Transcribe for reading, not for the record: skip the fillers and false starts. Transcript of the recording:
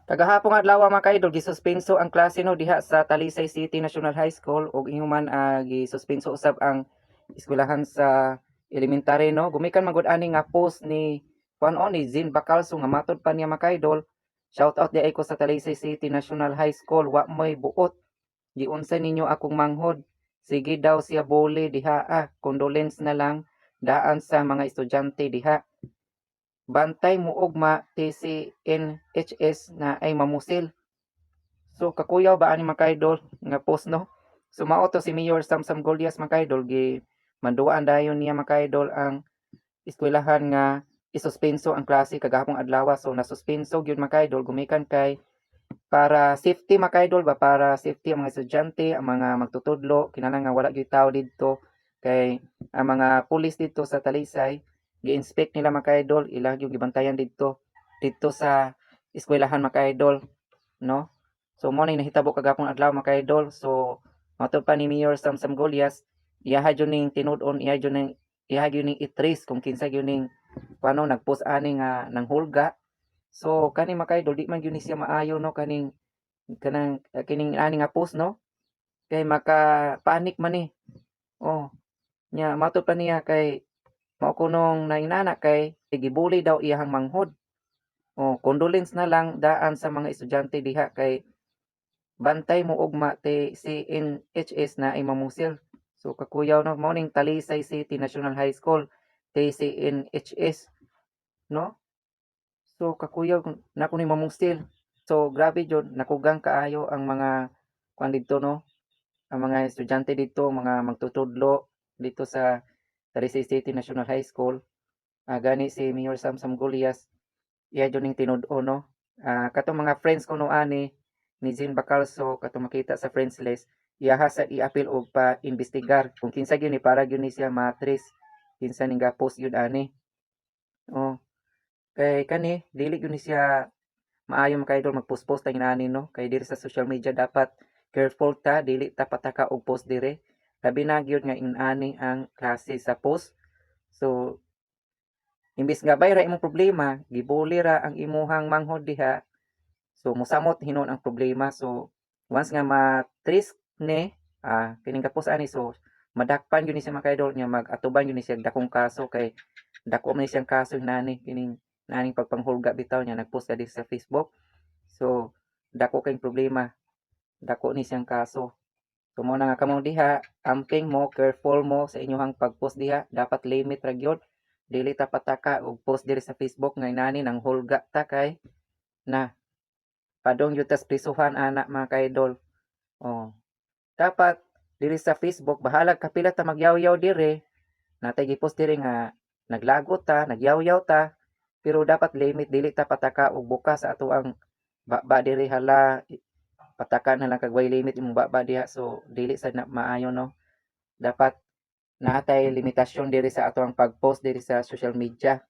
Kagahapon adlaw mga ka-idol gisuspenso ang klase no diha sa Talisay City National High School ug inhuman gisuspenso usab ang eskwelahan sa elementary no. Gumikan man gud ani nga post ni kuan ni Zin Bacalso nga matud pa niya mga ka-idol. Shout out di ay ko sa Talisay City National High School, wa moy buot. Giunsa ninyo akong manghod. Sige daw siya bole diha condolence na lang daan sa mga estudyante diha. Bantay mo ugma TCNHS na ay mamusil. So kakuyaw ba ani mga idol nga post no? So mao to si Mayor Samsam Golias mga idol gi manduan dayon niya mga idol ang eskwelahan nga isuspenso ang klase kagahapon adlaw. So nasuspenso gyud mga idol gumikan kay para safety mga idol ba, para safety ang mga estudyante, ang mga magtutudlo kinahanglan nga wala gyud tawo didto kay ang mga pulis didto sa Talisay gi-inspect nila mga idol, ila yung gibantayan didto sa eskwelahan mga idol no. So mo na nahitabo kagapon adlaw mga idol. So matud pa ni Mayor Samsam Golias, iyaha jud ning tinud-on, iyaha gyud ning itris kung kinsa gyud ning paano nagpost ani nga nang hulga. So kani mga idol di man gyud ni siya maayo no kaning kining ani nga post no, kay maka panic man ni. Oh, nya matud pa niya kay mao kunong nainana kay gibuli daw iyang manghod. Oh, condolence na lang daan sa mga estudyante diha kay bantay mo ugma ti CNHS na ay mamusil. So kakuyaw no mao ning Talisay City National High School TCNHS no. So kakuyaw na ni mamusil. So grabe jud nakugang kaayo ang mga kuan didto no, ang mga estudyante dito, mga magtutudlo dito sa Talisay City National High School. Gani si Mayor Samsam Golias, iya jud ning tinud-on no. Katong mga friends ko no ani ni Zin Bacalso katong makita sa friends list, iyaha sa i-appeal og pa-investigar kung kinsa gyud ni para gyud ni siya matris kinsa ning ga-post gyud ani. Oh, kay kani dili gyud ni siya maayo mga idol mag-post-post ta inani no, kay diri sa social media dapat careful ta, dili ta pataka og post dire. Labi na gyud nga inani ang klase sa post. So imbis nga bay ra imong problema, gibuli ra ang imuhang manghod diha. So mosamot hinon ang problema. So once nga matris ni kining kapos ani, so madakpan gyud ni siya mga idol niya, mag-atuban gyud ni siya dakong kaso kay dako man ni siyang kaso nani kining naning pagpanghulga bitaw niya nagpost ka sa Facebook. So dako kay problema, dako ni siyang kaso. So mo na nga kamo diha, amping mo, careful mo sa inyong pag-post diha, dapat limit ra gyud. Dili ta pataka og post diri sa Facebook nga inani nang hulga ta kay na padong gyud tas prisuhan ana mga ka-idol. Oh, dapat diri sa Facebook bahala kapila ta magyaw-yaw dire, natay gi-post diri nga naglagot ta, nagyaw-yaw ta, pero dapat limit, dili ta pataka og bukas sa ato ang baba diri hala pataka na lang kag way limit imong baba diha. So dili sad na maayo no. Dapat naatay limitasyon diri sa ato ang pag-post diri sa social media.